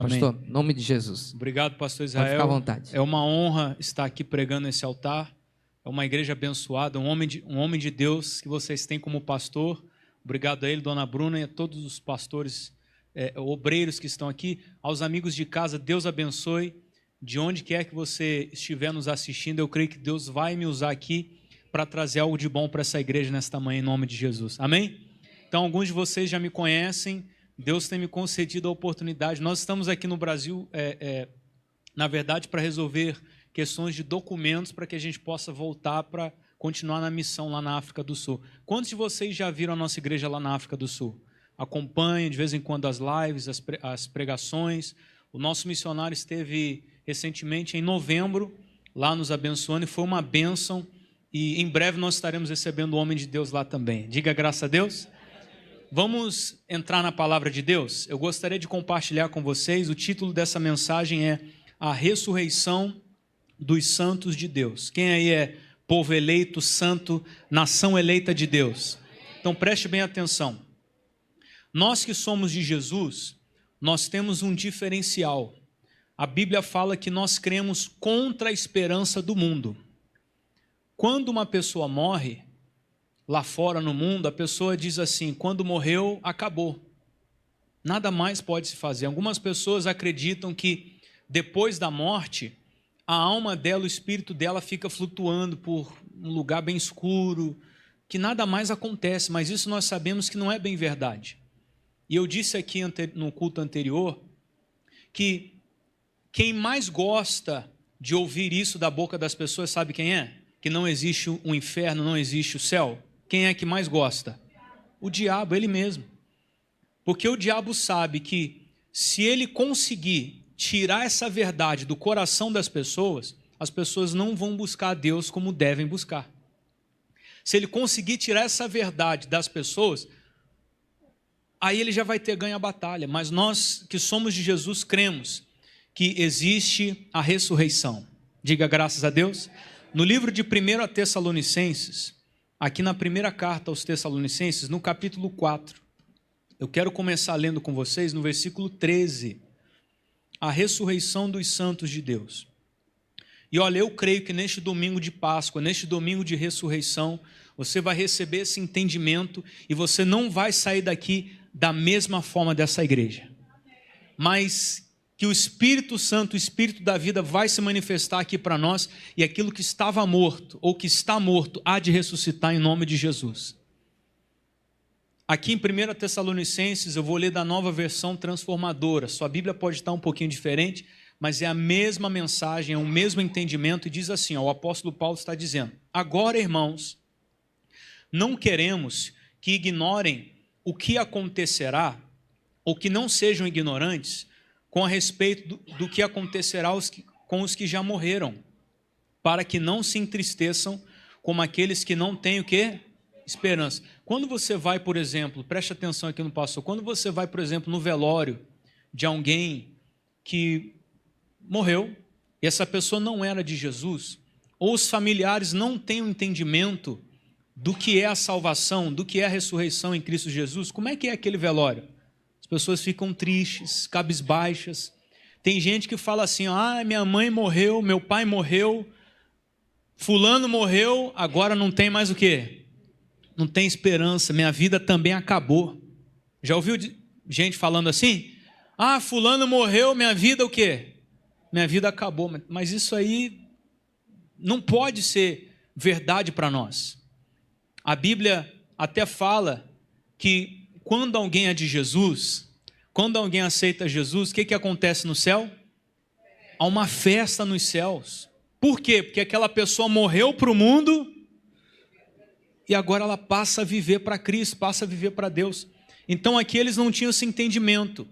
Pastor, em nome de Jesus. Obrigado, pastor Pode ficar à Israel. vontade. É uma honra estar aqui pregando nesse altar. É uma igreja abençoada, um homem de Deus que vocês têm como pastor. Obrigado a ele, dona Bruna, e a todos os pastores, obreiros que estão aqui. Aos amigos de casa, Deus abençoe. De onde quer que você estiver nos assistindo, eu creio que Deus vai me usar aqui para trazer algo de bom para essa igreja nesta manhã, em nome de Jesus. Amém? Então, alguns de vocês já me conhecem. Deus tem me concedido a oportunidade. Nós estamos aqui no Brasil, na verdade, para resolver questões de documentos para que a gente possa voltar para continuar na missão lá na África do Sul. Quantos de vocês já viram a nossa igreja lá na África do Sul? Acompanhem de vez em quando as lives, as pregações. O nosso missionário esteve recentemente em novembro lá nos abençoando e foi uma bênção. E em breve nós estaremos recebendo o homem de Deus lá também. Diga graças a Deus. Vamos entrar na palavra de Deus? Eu gostaria de compartilhar com vocês, o título dessa mensagem é A Ressurreição dos Santos de Deus. Quem aí é povo eleito, santo, nação eleita de Deus? Então preste bem atenção. Nós que somos de Jesus, nós temos um diferencial. A Bíblia fala que nós cremos contra a esperança do mundo. Quando uma pessoa morre, lá fora no mundo, a pessoa diz assim, quando morreu, acabou. Nada mais pode se fazer. Algumas pessoas acreditam que depois da morte, a alma dela, o espírito dela fica flutuando por um lugar bem escuro, que nada mais acontece, mas isso nós sabemos que não é bem verdade. E eu disse aqui no culto anterior que quem mais gosta de ouvir isso da boca das pessoas, sabe quem é? Que não existe um inferno, não existe o céu. Quem é que mais gosta? O diabo, ele mesmo. Porque o diabo sabe que se ele conseguir tirar essa verdade do coração das pessoas, as pessoas não vão buscar a Deus como devem buscar. Se ele conseguir tirar essa verdade das pessoas, aí ele já vai ter ganho a batalha. Mas nós que somos de Jesus cremos que existe a ressurreição. Diga graças a Deus. No livro de 1 Tessalonicenses, aqui na primeira carta aos Tessalonicenses, no capítulo 4, eu quero começar lendo com vocês no versículo 13, a ressurreição dos santos de Deus. E olha, eu creio que neste domingo de Páscoa, neste domingo de ressurreição, você vai receber esse entendimento e você não vai sair daqui da mesma forma dessa igreja. Mas que o Espírito Santo, o Espírito da vida vai se manifestar aqui para nós e aquilo que estava morto ou que está morto há de ressuscitar em nome de Jesus. Aqui em 1 Tessalonicenses eu vou ler da nova versão transformadora. Sua Bíblia pode estar um pouquinho diferente, mas é a mesma mensagem, é o mesmo entendimento e diz assim, ó, o apóstolo Paulo está dizendo, agora irmãos, não queremos que ignorem o que acontecerá ou que não sejam ignorantes com a respeito do que acontecerá com os que já morreram, para que não se entristeçam como aqueles que não têm o quê? Esperança. Quando você vai, por exemplo, preste atenção aqui no pastor, quando você vai, por exemplo, no velório de alguém que morreu, e essa pessoa não era de Jesus, ou os familiares não têm o entendimento do que é a salvação, do que é a ressurreição em Cristo Jesus, como é que é aquele velório? As pessoas ficam tristes, cabisbaixas. Tem gente que fala assim, minha mãe morreu, meu pai morreu, fulano morreu, agora não tem mais o quê? Não tem esperança, minha vida também acabou. Já ouviu gente falando assim? Fulano morreu, minha vida o quê? Minha vida acabou. Mas isso aí não pode ser verdade para nós. A Bíblia até fala que quando alguém é de Jesus, quando alguém aceita Jesus, o que acontece no céu? Há uma festa nos céus. Por quê? Porque aquela pessoa morreu para o mundo e agora ela passa a viver para Cristo, passa a viver para Deus. Então aqui eles não tinham esse entendimento.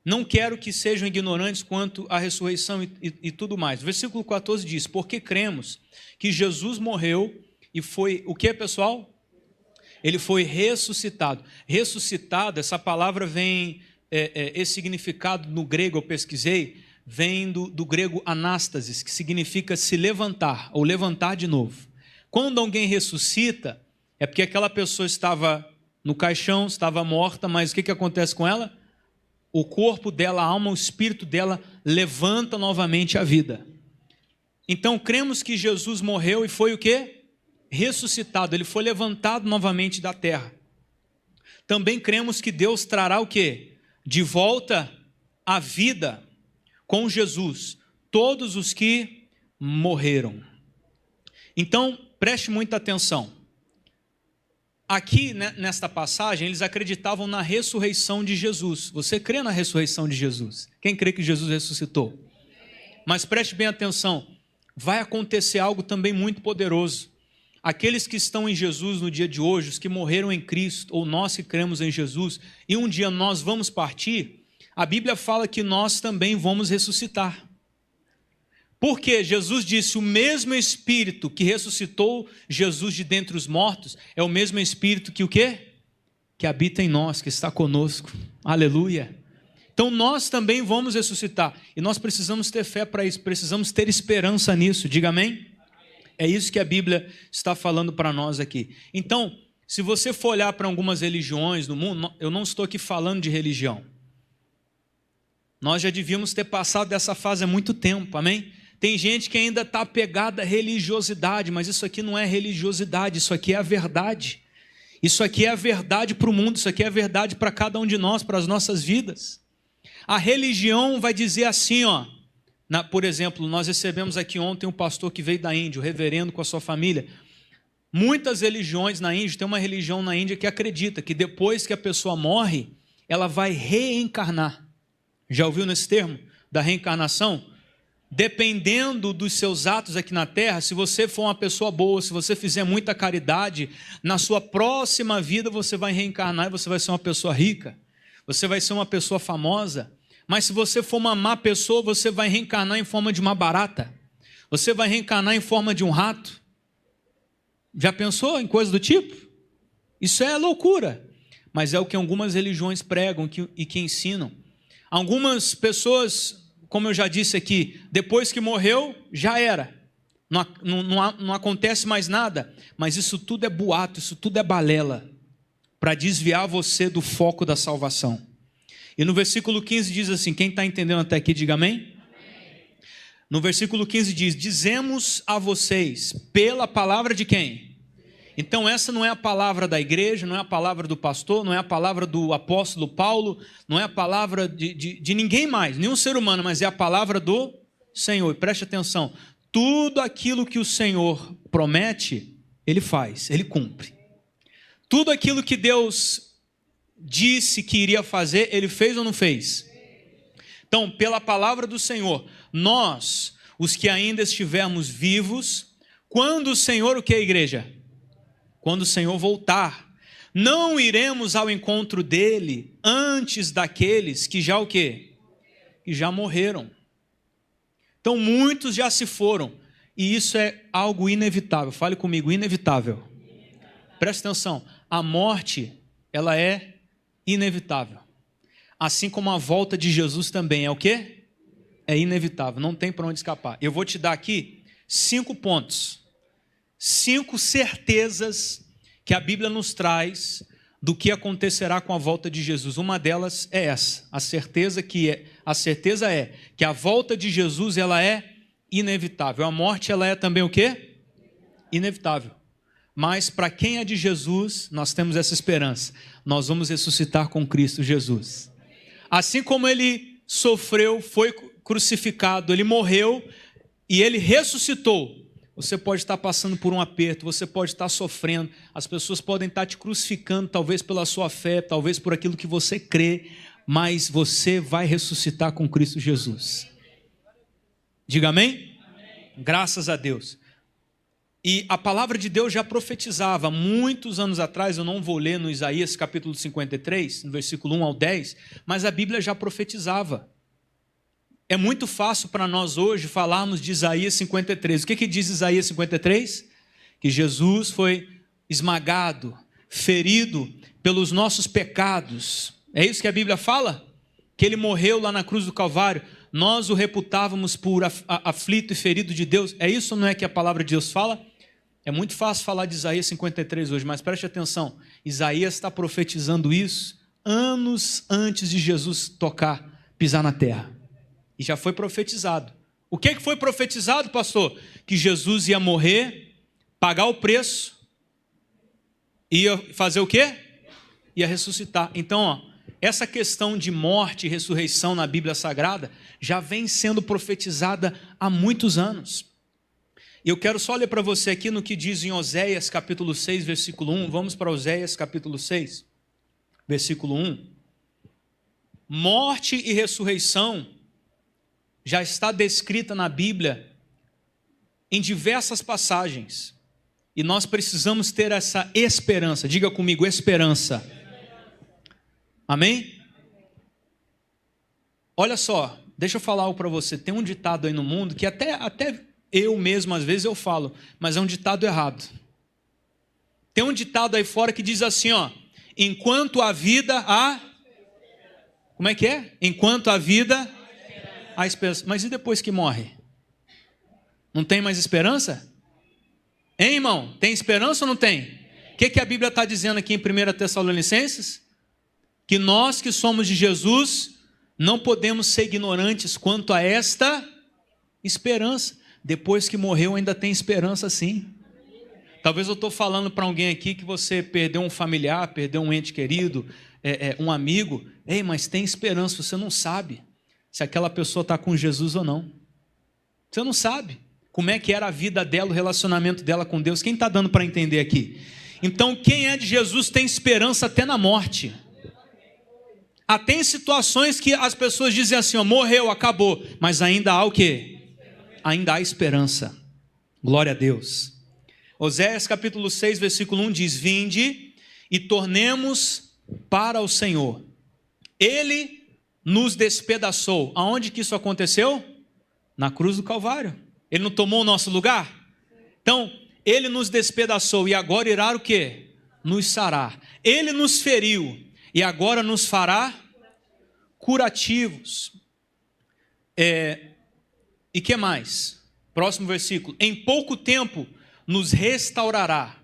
Não quero que sejam ignorantes quanto à ressurreição e tudo mais. O versículo 14 diz, porque cremos que Jesus morreu e foi, o que pessoal? Ele foi ressuscitado. Ressuscitado, essa palavra vem, esse significado no grego eu pesquisei, vem do grego anástasis, que significa se levantar ou levantar de novo. Quando alguém ressuscita, é porque aquela pessoa estava no caixão, estava morta, mas o que acontece com ela? o corpo dela, a alma, o espírito dela levanta novamente a vida. Então cremos que Jesus morreu e foi o quê? Ressuscitado, ele foi levantado novamente da terra. Também cremos que Deus trará o quê? De volta a vida com Jesus, todos os que morreram. Então, preste muita atenção. Aqui, nesta passagem, eles acreditavam na ressurreição de Jesus. Você crê na ressurreição de Jesus? Quem crê que Jesus ressuscitou? Mas preste bem atenção, vai acontecer algo também muito poderoso. Aqueles que estão em Jesus no dia de hoje, os que morreram em Cristo, ou nós que cremos em Jesus, e um dia nós vamos partir, a Bíblia fala que nós também vamos ressuscitar. Porque Jesus disse, o mesmo Espírito que ressuscitou Jesus de dentre os mortos, é o mesmo Espírito que o quê? Que habita em nós, que está conosco. Aleluia! Então nós também vamos ressuscitar. E nós precisamos ter fé para isso, precisamos ter esperança nisso. Diga amém? É isso que a Bíblia está falando para nós aqui. Então, se você for olhar para algumas religiões no mundo, eu não estou aqui falando de religião. Nós já devíamos ter passado dessa fase há muito tempo, amém? Tem gente que ainda está apegada à religiosidade, mas isso aqui não é religiosidade, isso aqui é a verdade. Isso aqui é a verdade para o mundo, isso aqui é a verdade para cada um de nós, para as nossas vidas. A religião vai dizer assim, ó, por exemplo, nós recebemos aqui ontem um pastor que veio da Índia, o reverendo com a sua família. Muitas religiões na Índia, tem uma religião na Índia que acredita que depois que a pessoa morre, ela vai reencarnar. Já ouviu nesse termo da reencarnação? Dependendo dos seus atos aqui na terra, se você for uma pessoa boa, se você fizer muita caridade, na sua próxima vida você vai reencarnar e você vai ser uma pessoa rica, você vai ser uma pessoa famosa. Mas se você for uma má pessoa, você vai reencarnar em forma de uma barata, você vai reencarnar em forma de um rato. Já pensou em coisa do tipo? Isso é loucura, mas é o que algumas religiões pregam e que ensinam. Algumas pessoas, como eu já disse aqui, depois que morreu, já era. Não acontece mais nada. Mas isso tudo é boato, isso tudo é balela, para desviar você do foco da salvação. E no versículo 15 diz assim, quem está entendendo até aqui, diga amém? No versículo 15 diz, dizemos a vocês, pela palavra de quem? Então essa não é a palavra da igreja, não é a palavra do pastor, não é a palavra do apóstolo Paulo, não é a palavra de ninguém mais, nenhum ser humano, mas é a palavra do Senhor. E preste atenção, tudo aquilo que o Senhor promete, Ele faz, Ele cumpre. Tudo aquilo que Deus disse que iria fazer, Ele fez ou não fez? Então, pela palavra do Senhor, nós, os que ainda estivermos vivos, quando o Senhor, o que é a igreja? Quando o Senhor voltar, não iremos ao encontro dele antes daqueles que já o quê? Que já morreram. Então muitos já se foram, e isso é algo inevitável. Fale comigo, inevitável. Presta atenção, a morte, ela é inevitável. Assim como a volta de Jesus também é o quê? É inevitável, não tem para onde escapar. Eu vou te dar aqui 5 pontos. 5 certezas que a Bíblia nos traz do que acontecerá com a volta de Jesus. Uma delas é essa, a certeza é que a volta de Jesus ela é inevitável. A morte ela é também o quê? Inevitável. Mas para quem é de Jesus, nós temos essa esperança. Nós vamos ressuscitar com Cristo Jesus. Assim como ele sofreu, foi crucificado, ele morreu e ele ressuscitou. Você pode estar passando por um aperto, você pode estar sofrendo, as pessoas podem estar te crucificando, talvez pela sua fé, talvez por aquilo que você crê, mas você vai ressuscitar com Cristo Jesus. Diga amém? Amém. Graças a Deus. E a palavra de Deus já profetizava, muitos anos atrás, eu não vou ler no Isaías capítulo 53, no versículo 1 ao 10, mas a Bíblia já profetizava. É muito fácil para nós hoje falarmos de Isaías 53. O que diz Isaías 53? Que Jesus foi esmagado, ferido pelos nossos pecados. É isso que a Bíblia fala? Que ele morreu lá na cruz do Calvário. Nós o reputávamos por aflito e ferido de Deus. É isso ou não é que a palavra de Deus fala? É muito fácil falar de Isaías 53 hoje, mas preste atenção. Isaías está profetizando isso anos antes de Jesus pisar na terra. E já foi profetizado. O que foi profetizado, pastor? Que Jesus ia morrer, pagar o preço, ia fazer o quê? Ia ressuscitar. Então, essa questão de morte e ressurreição na Bíblia Sagrada já vem sendo profetizada há muitos anos. E eu quero só ler para você aqui no que diz em Oséias capítulo 6, versículo 1. Vamos para Oséias capítulo 6, versículo 1. Morte e ressurreição já está descrita na Bíblia em diversas passagens. E nós precisamos ter essa esperança. Diga comigo, esperança. Amém? Olha só, deixa eu falar algo para você. Tem um ditado aí no mundo que até eu mesmo, às vezes eu falo, mas é um ditado errado. Tem um ditado aí fora que diz assim, ó, enquanto a vida há... Como é que é? Enquanto a vida há esperança. Mas e depois que morre? Não tem mais esperança? Hein, irmão? Tem esperança ou não tem? O que a Bíblia está dizendo aqui em 1 Tessalonicenses? Que nós que somos de Jesus não podemos ser ignorantes quanto a esta esperança. Depois que morreu ainda tem esperança sim. Talvez eu estou falando para alguém aqui que você perdeu um familiar, perdeu um ente querido, um amigo. Ei, mas tem esperança, você não sabe se aquela pessoa está com Jesus ou não. Você não sabe como é que era a vida dela, o relacionamento dela com Deus. Quem está dando para entender aqui? Então, quem é de Jesus tem esperança até na morte. Até em situações que as pessoas dizem assim, ó, morreu, acabou. Mas ainda há o quê? Ainda há esperança. Glória a Deus. Oséias capítulo 6, versículo 1 diz, vinde e tornemos para o Senhor. Ele nos despedaçou. Aonde que isso aconteceu? Na cruz do Calvário. Ele não tomou o nosso lugar? Então, ele nos despedaçou e agora irá o quê? Nos sarar. Ele nos feriu e agora nos fará curativos. E que mais? Próximo versículo. Em pouco tempo nos restaurará.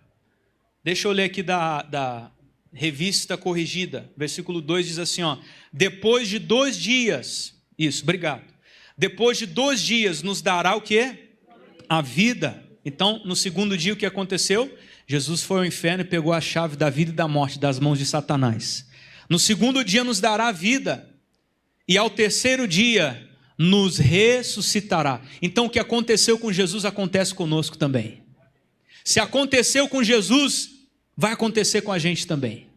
Deixa eu ler aqui da Revista Corrigida. Versículo 2 diz assim, ó. Depois de 2 dias. Isso, obrigado. Depois de 2 dias nos dará o quê? A vida. Então, no segundo dia o que aconteceu? Jesus foi ao inferno e pegou a chave da vida e da morte das mãos de Satanás. No segundo dia nos dará a vida. E ao terceiro dia nos ressuscitará. Então o que aconteceu com Jesus acontece conosco também. Se aconteceu com Jesus, vai acontecer com a gente também.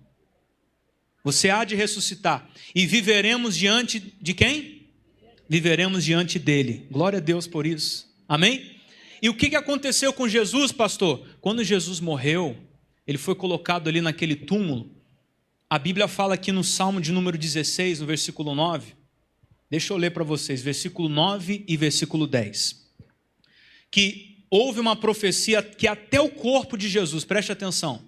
Você há de ressuscitar. E viveremos diante de quem? Viveremos diante dele. Glória a Deus por isso. Amém? E o que aconteceu com Jesus, pastor? Quando Jesus morreu, ele foi colocado ali naquele túmulo. A Bíblia fala aqui no Salmo de número 16, no versículo 9. Deixa eu ler para vocês, versículo 9 e versículo 10. Que houve uma profecia que até o corpo de Jesus, preste atenção,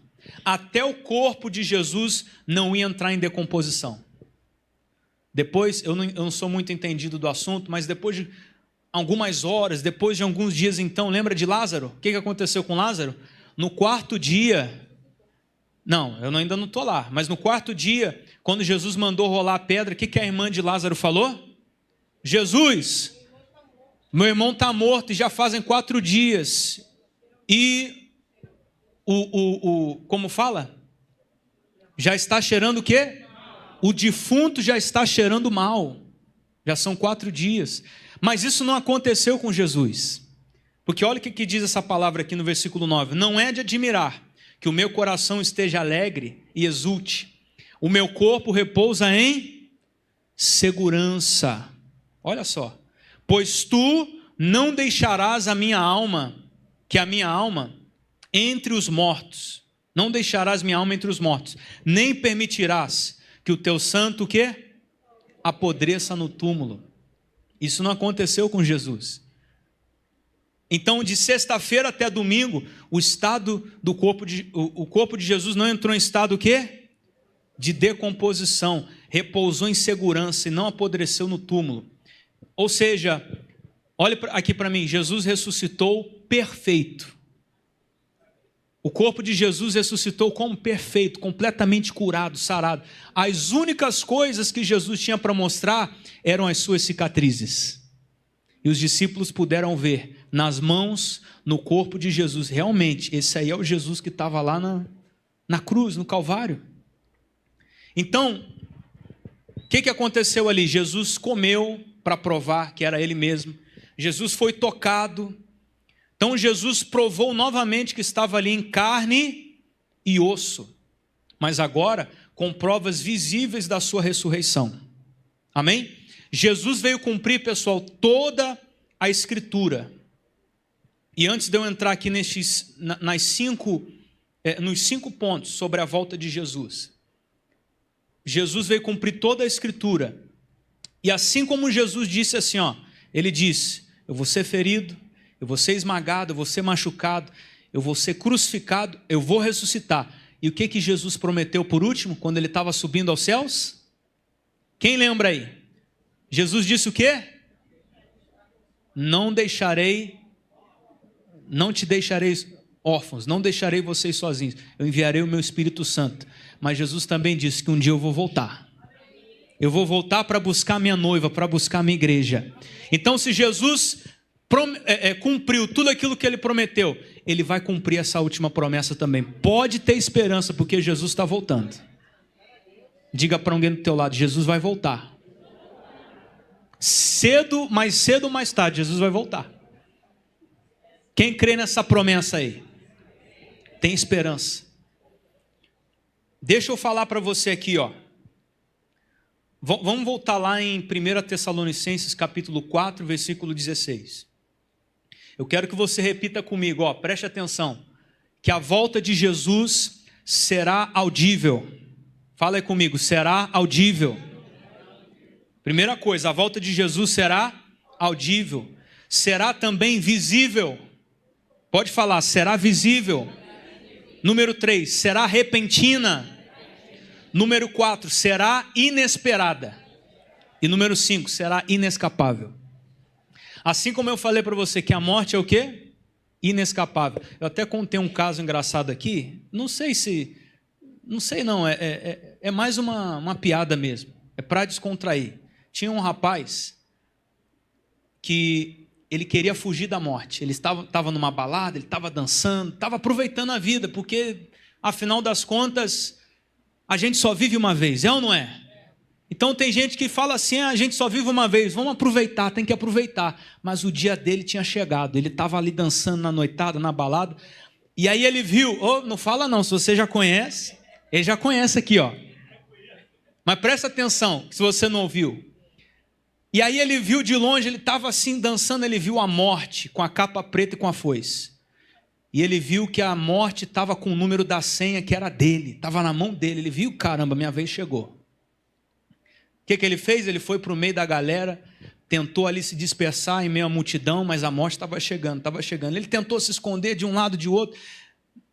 até o corpo de Jesus não ia entrar em decomposição. Depois, eu não sou muito entendido do assunto, mas depois de algumas horas, depois de alguns dias então, lembra de Lázaro? O que aconteceu com Lázaro? No 4º dia, não, eu ainda não estou lá, mas no 4º dia, quando Jesus mandou rolar a pedra, o que a irmã de Lázaro falou? Jesus, meu irmão está morto e já fazem 4 dias. E como fala? Já está cheirando o quê? O defunto já está cheirando mal. Já são 4 dias. Mas isso não aconteceu com Jesus. Porque olha o que diz essa palavra aqui no versículo 9. Não é de admirar que o meu coração esteja alegre e exulte. O meu corpo repousa em segurança. Olha só. Pois tu não deixarás a minha alma entre os mortos. Não deixarás minha alma entre os mortos. Nem permitirás que o teu santo o quê? Apodreça no túmulo. Isso não aconteceu com Jesus. Então, de sexta-feira até domingo, o corpo de Jesus não entrou em estado o quê? De decomposição. Repousou em segurança e não apodreceu no túmulo. Ou seja, olha aqui para mim, Jesus ressuscitou perfeito. O corpo de Jesus ressuscitou como perfeito, completamente curado, sarado. As únicas coisas que Jesus tinha para mostrar eram as suas cicatrizes. E os discípulos puderam ver nas mãos, no corpo de Jesus. Realmente, esse aí é o Jesus que estava lá na cruz, no Calvário. Então, o que aconteceu ali? Jesus comeu para provar que era ele mesmo. Jesus foi tocado. Então Jesus provou novamente que estava ali em carne e osso, mas agora com provas visíveis da sua ressurreição. Amém? Jesus veio cumprir, pessoal, toda a Escritura. E antes de eu entrar aqui nos 5 pontos sobre a volta de Jesus, Jesus veio cumprir toda a Escritura. E assim como Jesus disse assim, ele disse: eu vou ser ferido, eu vou ser esmagado, eu vou ser machucado, eu vou ser crucificado, eu vou ressuscitar. E o que Jesus prometeu por último, quando ele estava subindo aos céus? Quem lembra aí? Jesus disse o quê? Não te deixarei órfãos, não deixarei vocês sozinhos, eu enviarei o meu Espírito Santo. Mas Jesus também disse que um dia eu vou voltar. Eu vou voltar para buscar minha noiva, para buscar minha igreja. Então, se Jesus cumpriu tudo aquilo que ele prometeu, ele vai cumprir essa última promessa também. Pode ter esperança, porque Jesus está voltando. Diga para alguém do teu lado: Jesus vai voltar. Mais cedo ou mais tarde, Jesus vai voltar. Quem crê nessa promessa aí? Tem esperança. Deixa eu falar para você aqui, Vamos voltar lá em 1 Tessalonicenses capítulo 4, versículo 16. Eu quero que você repita comigo, preste atenção, que a volta de Jesus será audível. Fala aí comigo, será audível. Primeira coisa, a volta de Jesus será audível. Será também visível. Pode falar, será visível. Número 3, será repentina. Número 4, será inesperada. E número 5, será inescapável. Assim como eu falei para você que a morte é o quê? Inescapável. Eu até contei um caso engraçado aqui. Não sei não. É mais uma piada mesmo. É para descontrair. Tinha um rapaz que ele queria fugir da morte. Ele estava numa balada, ele estava dançando, estava aproveitando a vida, porque, afinal das contas, a gente só vive uma vez, é ou não é? Então tem gente que fala assim: a gente só vive uma vez, vamos aproveitar, tem que aproveitar. Mas o dia dele tinha chegado, ele estava ali dançando na noitada, na balada, e aí ele viu, não fala não, se você já conhece, ele já conhece aqui, mas presta atenção, se você não ouviu. E aí ele viu de longe, ele estava assim dançando, ele viu a morte com a capa preta e com a foice. E ele viu que a morte estava com o número da senha que era dele, estava na mão dele. Ele viu, caramba, minha vez chegou. O que ele fez? Ele foi para o meio da galera, tentou ali se dispersar em meio à multidão, mas a morte estava chegando. Ele tentou se esconder de um lado e de outro,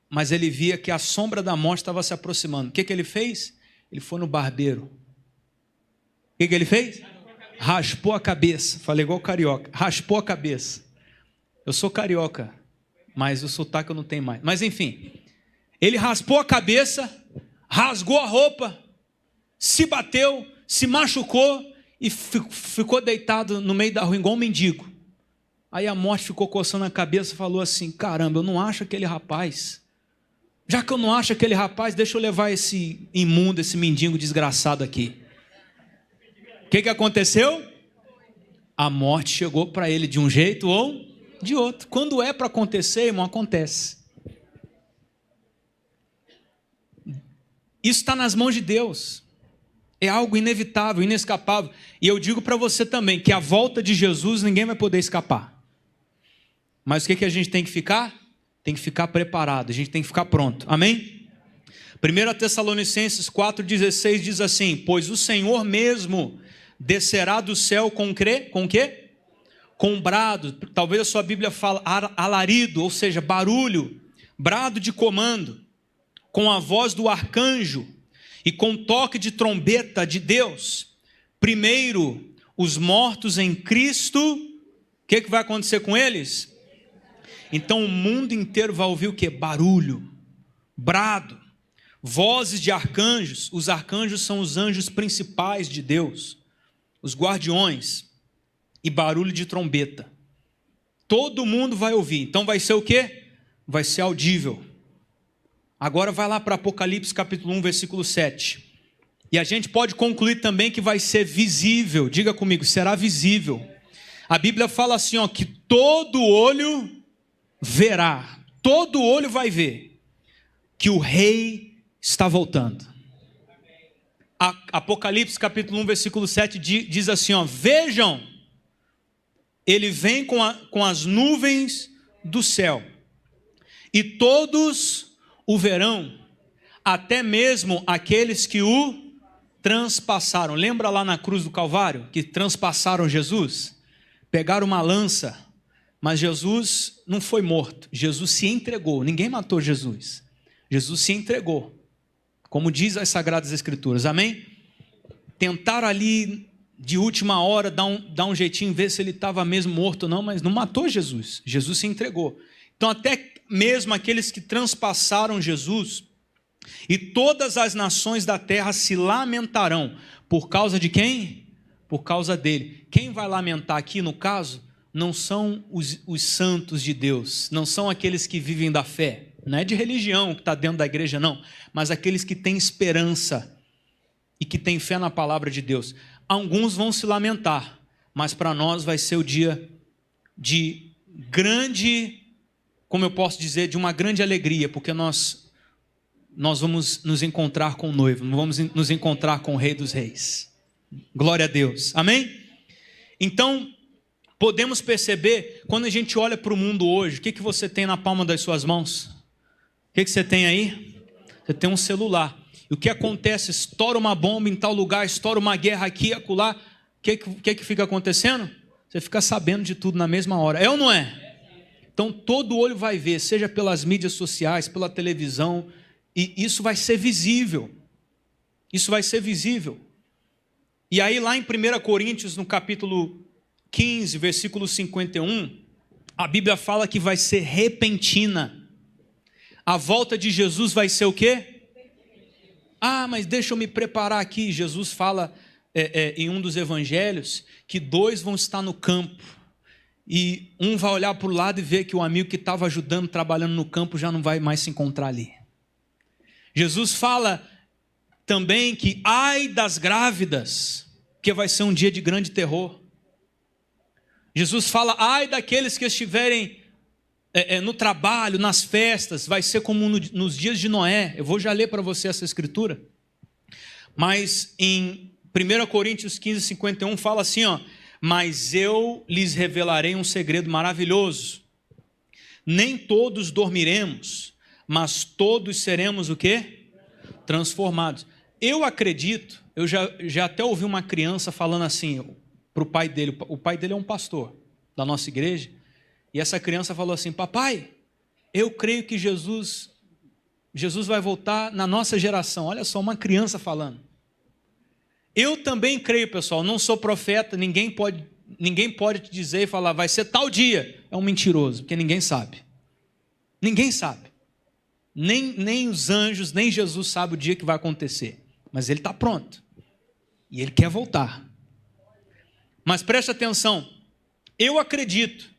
mas ele via que a sombra da morte estava se aproximando. O que ele fez? Ele foi no barbeiro. O que ele fez? Raspou a cabeça. Falei igual carioca. Raspou a cabeça. Eu sou carioca, mas o sotaque eu não tenho mais. Mas enfim, ele raspou a cabeça, rasgou a roupa, se bateu, se machucou e ficou deitado no meio da rua igual um mendigo. Aí a morte ficou coçando a cabeça e falou assim: caramba, eu não acho aquele rapaz. Já que eu não acho aquele rapaz, deixa eu levar esse imundo, esse mendigo desgraçado aqui. O que aconteceu? A morte chegou para ele de um jeito ou de outro. Quando é para acontecer, irmão, acontece. Isso está nas mãos de Deus. É algo inevitável, inescapável. E eu digo para você também que a volta de Jesus ninguém vai poder escapar. Mas o que a gente tem que ficar? Tem que ficar preparado, a gente tem que ficar pronto. Amém? 1 Tessalonicenses 4,16 diz assim: pois o Senhor mesmo descerá do céu com o quê? Com brado, talvez a sua Bíblia fala alarido, ou seja, barulho, brado de comando, com a voz do arcanjo e com toque de trombeta de Deus. Primeiro, os mortos em Cristo, o que vai acontecer com eles? Então o mundo inteiro vai ouvir o quê? Barulho. brado, vozes de arcanjos. Os arcanjos são os anjos principais de Deus, os guardiões, e barulho de trombeta. Todo mundo vai ouvir. Então vai ser o quê? Vai ser audível. Agora vai lá para Apocalipse capítulo 1, versículo 7. E a gente pode concluir também que vai ser visível. Diga comigo, será visível. A Bíblia fala assim, ó, que todo olho verá. Todo olho vai ver que o rei está voltando. Apocalipse capítulo 1, versículo 7 diz assim, ó, vejam, ele vem com as nuvens do céu, e todos o verão, até mesmo aqueles que o transpassaram. Lembra lá na cruz do Calvário, que transpassaram Jesus? Pegaram uma lança, mas Jesus não foi morto, Jesus se entregou. Ninguém matou Jesus, Jesus se entregou, como diz as Sagradas Escrituras, amém? Tentaram ali de última hora dar um jeitinho, ver se ele estava mesmo morto ou não, mas não matou Jesus, Jesus se entregou. Então até mesmo aqueles que transpassaram Jesus, e todas as nações da terra se lamentarão, por causa de quem? Por causa dele. Quem vai lamentar aqui no caso, não são os santos de Deus, não são aqueles que vivem da fé, não é de religião que está dentro da igreja não, mas aqueles que têm esperança e que têm fé na palavra de Deus. Alguns vão se lamentar, mas para nós vai ser o dia de grande, como eu posso dizer, de uma grande alegria, porque nós vamos nos encontrar com o noivo, vamos nos encontrar com o Rei dos Reis. Glória a Deus, amém? Então, podemos perceber, quando a gente olha para o mundo hoje, o que você tem na palma das suas mãos? O que você tem aí? Você tem um celular. E o que acontece? Estoura uma bomba em tal lugar, estoura uma guerra aqui e acolá. O que fica acontecendo? Você fica sabendo de tudo na mesma hora. É ou não é? Então todo olho vai ver, seja pelas mídias sociais, pela televisão, e isso vai ser visível. Isso vai ser visível. E aí lá em 1 Coríntios, no capítulo 15, versículo 51, a Bíblia fala que vai ser repentina. A volta de Jesus vai ser o quê? Ah, mas deixa eu me preparar aqui. Jesus fala em um dos evangelhos que 2 vão estar no campo. E um vai olhar para o lado e ver que o amigo que estava ajudando, trabalhando no campo, já não vai mais se encontrar ali. Jesus fala também que ai das grávidas, que vai ser um dia de grande terror. Jesus fala, ai daqueles que estiverem no trabalho, nas festas, vai ser como nos dias de Noé. Eu vou já ler para você essa escritura. Mas em 1 Coríntios 15, 51 fala assim, ó, mas eu lhes revelarei um segredo maravilhoso. Nem todos dormiremos, mas todos seremos o quê? Transformados. Eu acredito, eu já até ouvi uma criança falando assim para o pai dele. O pai dele é um pastor da nossa igreja. E essa criança falou assim, papai, eu creio que Jesus vai voltar na nossa geração. Olha só, uma criança falando. Eu também creio, pessoal, não sou profeta, ninguém pode te dizer e falar, vai ser tal dia. É um mentiroso, porque ninguém sabe. Ninguém sabe. Nem os anjos, nem Jesus sabe o dia que vai acontecer. Mas ele está pronto. E ele quer voltar. Mas preste atenção, eu acredito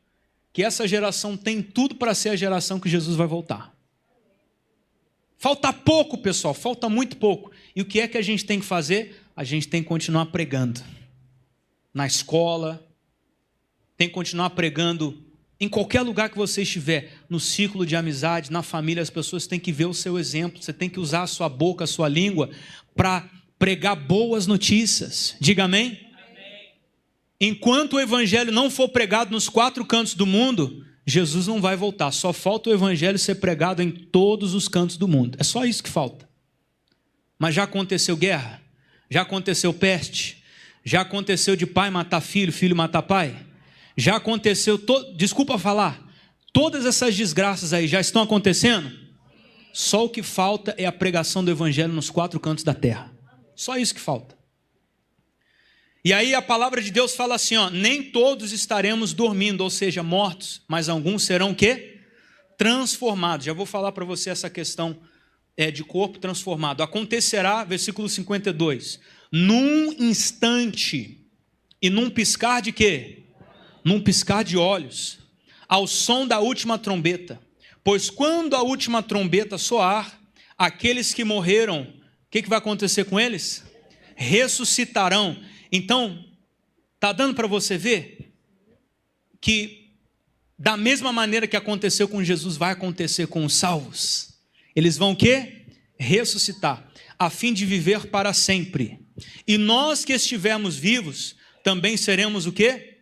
que essa geração tem tudo para ser a geração que Jesus vai voltar. Falta pouco, pessoal, falta muito pouco. E o que é que a gente tem que fazer? A gente tem que continuar pregando. Na escola, tem que continuar pregando em qualquer lugar que você estiver, no círculo de amizade, na família, as pessoas têm que ver o seu exemplo. Você tem que usar a sua boca, a sua língua, para pregar boas notícias. Diga amém? Enquanto o evangelho não for pregado nos 4 cantos do mundo, Jesus não vai voltar. Só falta o evangelho ser pregado em todos os cantos do mundo. É só isso que falta. Mas já aconteceu guerra? Já aconteceu peste? Já aconteceu de pai matar filho, filho matar pai? Já aconteceu, desculpa falar, todas essas desgraças aí já estão acontecendo? Só o que falta é a pregação do evangelho nos 4 cantos da terra. Só isso que falta. E aí a palavra de Deus fala assim, ó, nem todos estaremos dormindo, ou seja, mortos, mas alguns serão o quê? Transformados. Já vou falar para você essa questão de corpo transformado. Acontecerá, versículo 52, num instante e num piscar de quê? Num piscar de olhos, ao som da última trombeta. Pois quando a última trombeta soar, aqueles que morreram, o que vai acontecer com eles? Ressuscitarão. Então, está dando para você ver que da mesma maneira que aconteceu com Jesus, vai acontecer com os salvos. Eles vão o quê? Ressuscitar, a fim de viver para sempre. E nós que estivermos vivos, também seremos o quê?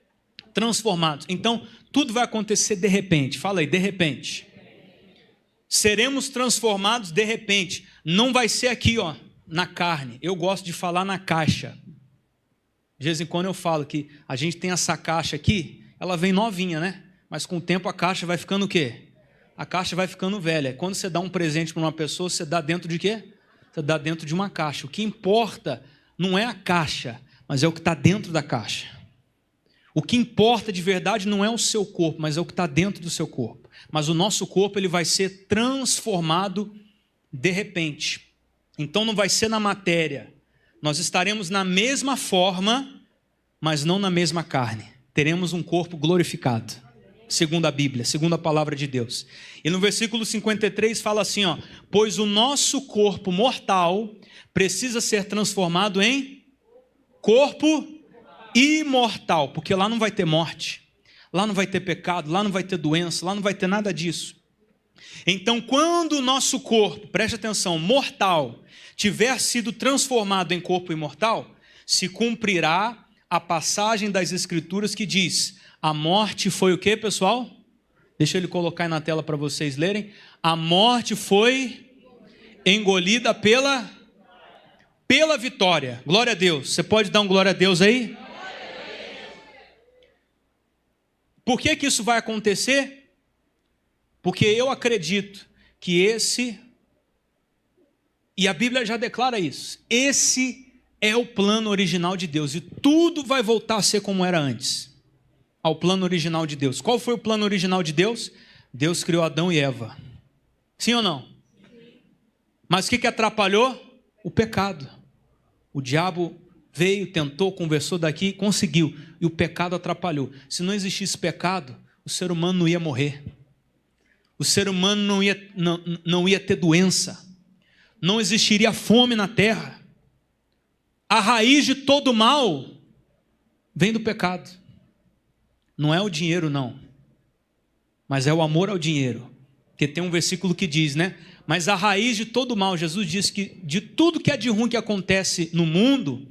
Transformados. Então, tudo vai acontecer de repente. Fala aí, de repente. Seremos transformados de repente. Não vai ser aqui, ó, na carne. Eu gosto de falar na caixa. De vez em quando eu falo que a gente tem essa caixa aqui, ela vem novinha, né? Mas com o tempo a caixa vai ficando o quê? A caixa vai ficando velha. Quando você dá um presente para uma pessoa, você dá dentro de quê? Você dá dentro de uma caixa. O que importa não é a caixa, mas é o que está dentro da caixa. O que importa de verdade não é o seu corpo, mas é o que está dentro do seu corpo. Mas o nosso corpo ele vai ser transformado de repente. Então não vai ser na matéria. Nós estaremos na mesma forma, mas não na mesma carne. Teremos um corpo glorificado, segundo a Bíblia, segundo a palavra de Deus. E no versículo 53 fala assim, ó, pois o nosso corpo mortal precisa ser transformado em corpo imortal, porque lá não vai ter morte, lá não vai ter pecado, lá não vai ter doença, lá não vai ter nada disso. Então, quando o nosso corpo, preste atenção, mortal, tiver sido transformado em corpo imortal, se cumprirá a passagem das Escrituras que diz, a morte foi o quê, pessoal? Deixa ele colocar aí na tela para vocês lerem. A morte foi engolida pela vitória. Glória a Deus. Você pode dar um glória a Deus aí? Por que isso vai acontecer? Porque eu acredito que e a Bíblia já declara isso, esse é o plano original de Deus, e tudo vai voltar a ser como era antes, ao plano original de Deus. Qual foi o plano original de Deus? Deus criou Adão e Eva. Sim ou não? Mas o que atrapalhou? O pecado. O diabo veio, tentou, conversou daqui, conseguiu, e o pecado atrapalhou. Se não existisse pecado, o ser humano não ia morrer. O ser humano não ia ter doença. Não existiria fome na terra. A raiz de todo mal vem do pecado. Não é o dinheiro, não. Mas é o amor ao dinheiro. Porque tem um versículo que diz, né? Mas a raiz de todo mal, Jesus disse que de tudo que é de ruim que acontece no mundo,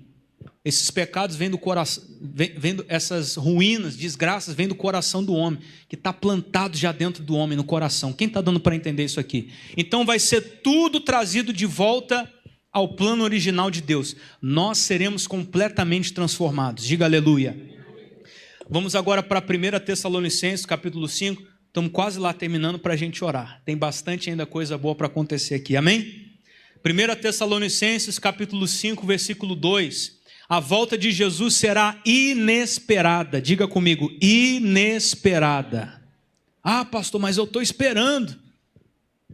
esses pecados vêm do coração, essas ruínas, desgraças, vêm do coração do homem, que está plantado já dentro do homem, no coração. Quem está dando para entender isso aqui? Então vai ser tudo trazido de volta ao plano original de Deus. Nós seremos completamente transformados. Diga aleluia. Vamos agora para 1 Tessalonicenses, capítulo 5. Estamos quase lá terminando para a gente orar. Tem bastante ainda coisa boa para acontecer aqui. Amém? 1 Tessalonicenses, capítulo 5, versículo 2. A volta de Jesus será inesperada. Diga comigo, inesperada. Ah, pastor, mas eu estou esperando.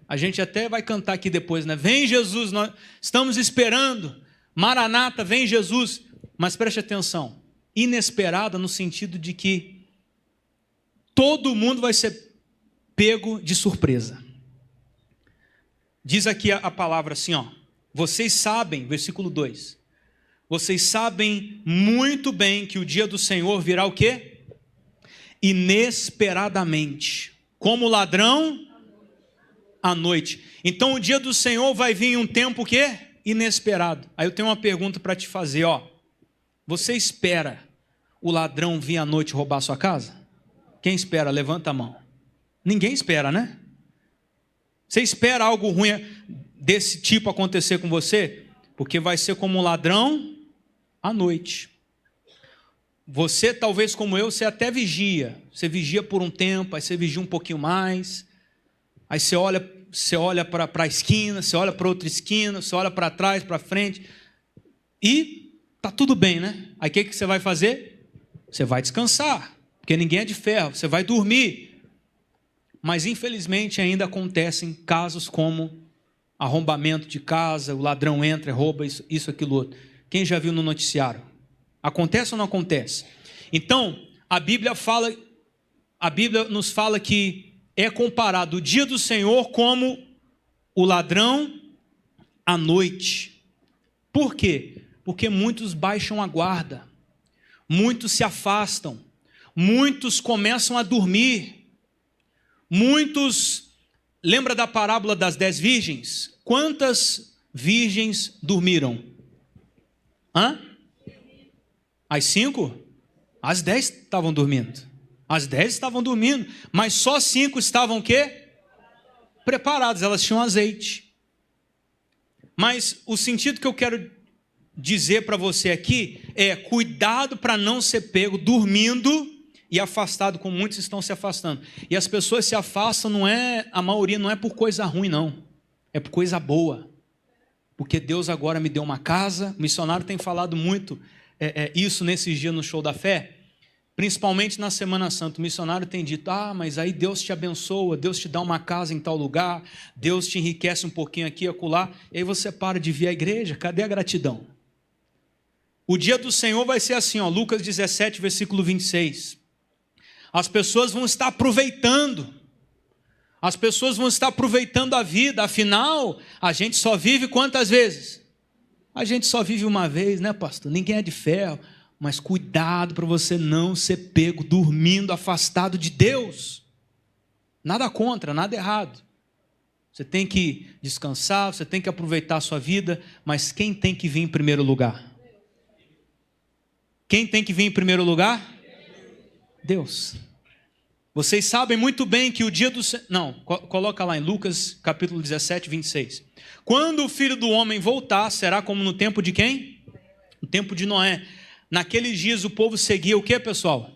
A gente até vai cantar aqui depois, né? Vem Jesus, nós estamos esperando. Maranata, vem Jesus. Mas preste atenção, inesperada no sentido de que todo mundo vai ser pego de surpresa. Diz aqui a palavra assim, ó. Vocês sabem, versículo 2. Vocês sabem muito bem que o dia do Senhor virá o quê? Inesperadamente. Como ladrão à noite. Então o dia do Senhor vai vir em um tempo o quê? Inesperado. Aí eu tenho uma pergunta para te fazer, ó. Você espera o ladrão vir à noite roubar a sua casa? Quem espera? Levanta a mão. Ninguém espera, né? Você espera algo ruim desse tipo acontecer com você? Porque vai ser como um ladrão à noite. Você, talvez como eu, você até vigia. Você vigia por um tempo, aí você vigia um pouquinho mais. Aí você olha para a esquina, você olha para outra esquina, você olha para trás, para frente. E tá tudo bem, né? Aí o que você vai fazer? Você vai descansar, porque ninguém é de ferro. Você vai dormir. Mas infelizmente ainda acontecem casos como arrombamento de casa, o ladrão entra, rouba isso, aquilo, outro. Quem já viu no noticiário? Acontece ou não acontece? Então, a Bíblia nos fala que é comparado o dia do Senhor como o ladrão à noite. Por quê? Porque muitos baixam a guarda, muitos se afastam, muitos começam a dormir, muitos... Lembra da parábola das 10 virgens? Quantas virgens dormiram? As 5? As 10 estavam dormindo. As 10 estavam dormindo, mas só 5 estavam o quê? Preparadas, elas tinham azeite. Mas o sentido que eu quero dizer para você aqui é cuidado para não ser pego dormindo e afastado, como muitos estão se afastando. E as pessoas se afastam, a maioria não é por coisa ruim, não. É por coisa boa. Porque Deus agora me deu uma casa. O missionário tem falado muito isso nesses dias no Show da Fé. Principalmente na Semana Santa. O missionário tem dito, mas aí Deus te abençoa, Deus te dá uma casa em tal lugar, Deus te enriquece um pouquinho aqui e acolá. E aí você para de vir à igreja. Cadê a gratidão? O dia do Senhor vai ser assim, Lucas 17, versículo 26. As pessoas vão estar aproveitando. As pessoas vão estar aproveitando a vida. Afinal, a gente só vive quantas vezes? A gente só vive uma vez, né, pastor? Ninguém é de ferro. Mas cuidado para você não ser pego dormindo, afastado de Deus. Nada contra, nada errado. Você tem que descansar, você tem que aproveitar a sua vida. Mas quem tem que vir em primeiro lugar? Quem tem que vir em primeiro lugar? Deus. Vocês sabem muito bem que o dia do... Não, coloca lá em Lucas, capítulo 17, 26. Quando o Filho do Homem voltar, será como no tempo de quem? No tempo de Noé. Naqueles dias o povo seguia o que, pessoal?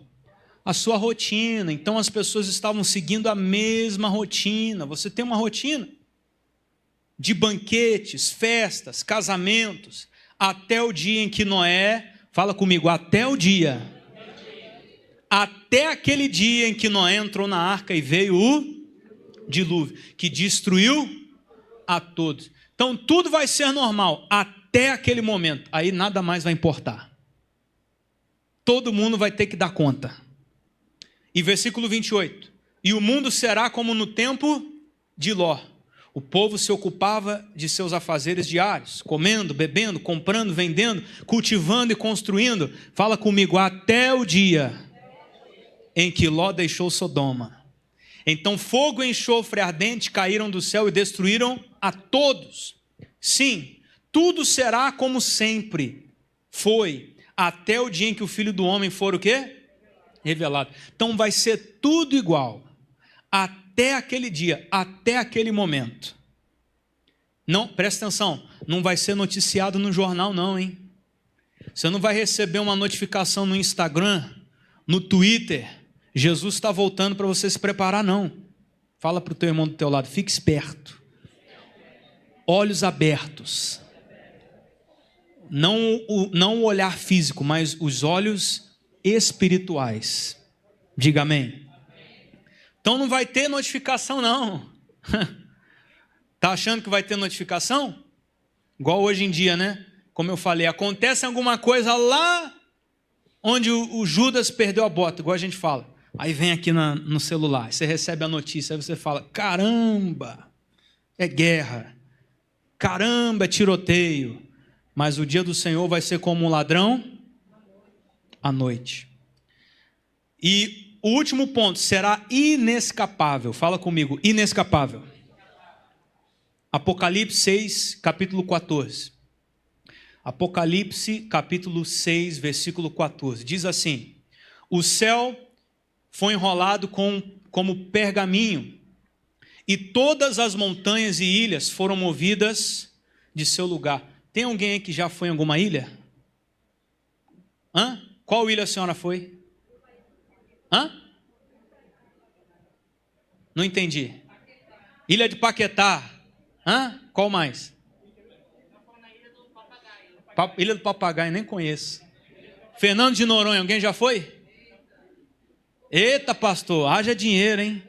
A sua rotina. Então as pessoas estavam seguindo a mesma rotina. Você tem uma rotina de banquetes, festas, casamentos, até o dia em que Noé... Fala comigo, até o dia... Até aquele dia em que Noé entrou na arca e veio o dilúvio, que destruiu a todos. Então tudo vai ser normal até aquele momento. Aí nada mais vai importar. Todo mundo vai ter que dar conta. E versículo 28. E o mundo será como no tempo de Ló. O povo se ocupava de seus afazeres diários, comendo, bebendo, comprando, vendendo, cultivando e construindo. Fala comigo, até o dia em que Ló deixou Sodoma. Então fogo e enxofre ardente caíram do céu e destruíram a todos. Sim, tudo será como sempre foi, até o dia em que o Filho do Homem for o quê? Revelado. Então vai ser tudo igual, até aquele dia, até aquele momento. Não, presta atenção, não vai ser noticiado no jornal não, hein? Você não vai receber uma notificação no Instagram, no Twitter, Jesus está voltando para você se preparar, não. Fala para o teu irmão do teu lado, fique esperto. Olhos abertos. Não o olhar físico, mas os olhos espirituais. Diga amém. Então não vai ter notificação, não. Está achando que vai ter notificação? Igual hoje em dia, né? Como eu falei, acontece alguma coisa lá onde o Judas perdeu a bota, igual a gente fala. Aí vem aqui no celular, você recebe a notícia, aí você fala, caramba, é guerra, caramba, é tiroteio. Mas o dia do Senhor vai ser como um ladrão à noite. E o último ponto, será inescapável. Fala comigo, inescapável. Apocalipse 6, capítulo 14. Apocalipse, capítulo 6, versículo 14. Diz assim, o céu foi enrolado como pergaminho, e todas as montanhas e ilhas foram movidas de seu lugar. Tem alguém aí que já foi em alguma ilha? Qual ilha a senhora foi? Não entendi. Ilha de Paquetá. Qual mais? Ilha do Papagaio, nem conheço. Fernando de Noronha, alguém já foi? Eita, pastor, haja dinheiro, hein?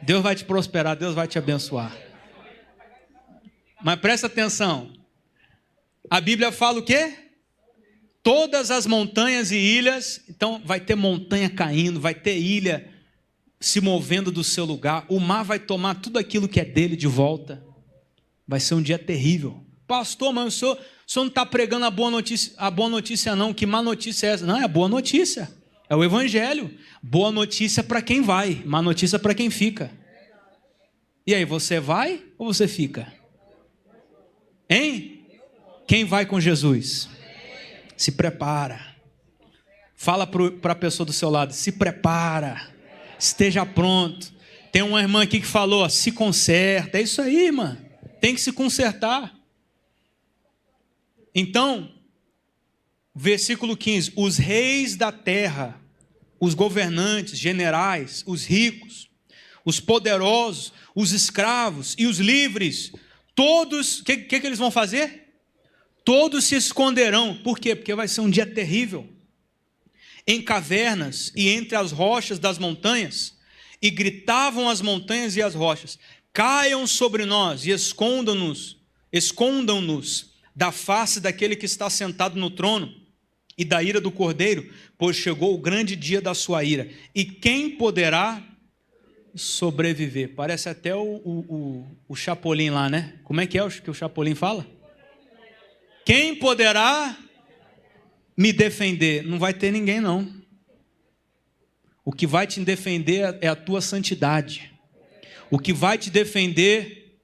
Deus vai te prosperar, Deus vai te abençoar. Mas presta atenção. A Bíblia fala o quê? Todas as montanhas e ilhas. Então vai ter montanha caindo, vai ter ilha se movendo do seu lugar. O mar vai tomar tudo aquilo que é dele de volta. Vai ser um dia terrível. Pastor, mas o senhor não está pregando a boa notícia não. Que má notícia é essa? Não, é a boa notícia. É o evangelho. Boa notícia para quem vai, má notícia para quem fica. E aí, você vai ou você fica? Hein? Quem vai com Jesus? Se prepara. Fala para a pessoa do seu lado, se prepara. Esteja pronto. Tem uma irmã aqui que falou, ó, se conserta. É isso aí, irmã. Tem que se consertar. Então, versículo 15. Os reis da terra, os governantes, generais, os ricos, os poderosos, os escravos e os livres, todos, o que eles vão fazer? Todos se esconderão. Por quê? Porque vai ser um dia terrível. Em cavernas e entre as rochas das montanhas, e gritavam as montanhas e as rochas, caiam sobre nós e escondam-nos da face daquele que está sentado no trono e da ira do Cordeiro, pois chegou o grande dia da sua ira. E quem poderá sobreviver? Parece até o Chapolin lá, né? Como é que o Chapolin fala? Quem poderá me defender? Não vai ter ninguém, não. O que vai te defender é a tua santidade. O que vai te defender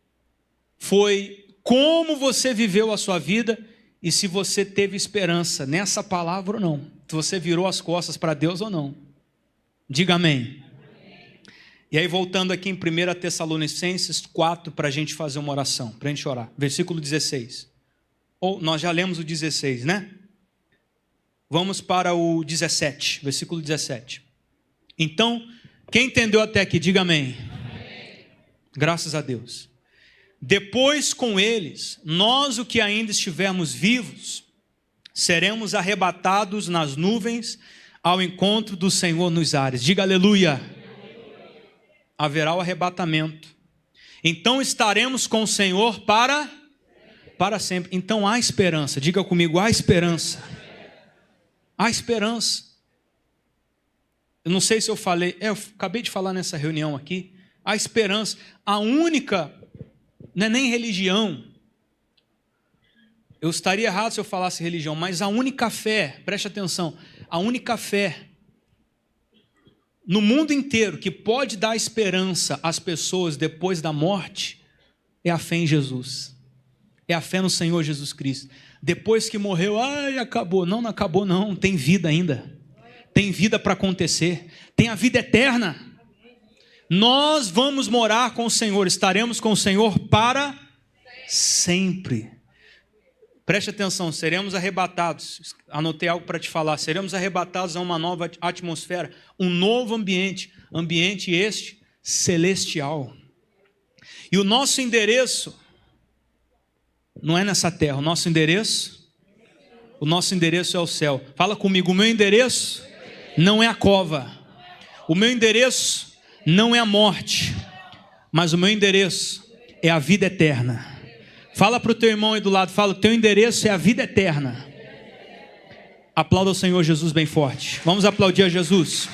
foi como você viveu a sua vida e se você teve esperança nessa palavra ou não. Se você virou as costas para Deus ou não. Diga amém. E aí voltando aqui em 1 Tessalonicenses 4 para a gente fazer uma oração, para a gente orar. Versículo 16. Ou nós já lemos o 16, né? Vamos para o 17, versículo 17. Então, quem entendeu até aqui, diga amém. Amém. Graças a Deus. Depois com eles, nós o que ainda estivermos vivos, seremos arrebatados nas nuvens ao encontro do Senhor nos ares. Diga aleluia. Haverá o arrebatamento. Então estaremos com o Senhor para sempre. Então há esperança. Diga comigo, há esperança. Há esperança. Eu não sei se eu falei, eu acabei de falar nessa reunião aqui. Há esperança. A única, não é nem religião. Eu estaria errado se eu falasse religião, mas a única fé, preste atenção, a única fé no mundo inteiro que pode dar esperança às pessoas depois da morte é a fé em Jesus. É a fé no Senhor Jesus Cristo. Depois que morreu, acabou. Não acabou não, tem vida ainda. Tem vida para acontecer. Tem a vida eterna. Nós vamos morar com o Senhor, estaremos com o Senhor para sempre. Preste atenção, seremos arrebatados. Anotei algo para te falar. Seremos arrebatados a uma nova atmosfera, um novo ambiente este celestial. E o nosso endereço não é nessa terra, o nosso endereço é o céu. Fala comigo, o meu endereço não é a cova. O meu endereço não é a morte, mas o meu endereço é a vida eterna. Fala para o teu irmão aí do lado, fala, o teu endereço é a vida eterna. Aplauda o Senhor Jesus bem forte. Vamos aplaudir a Jesus.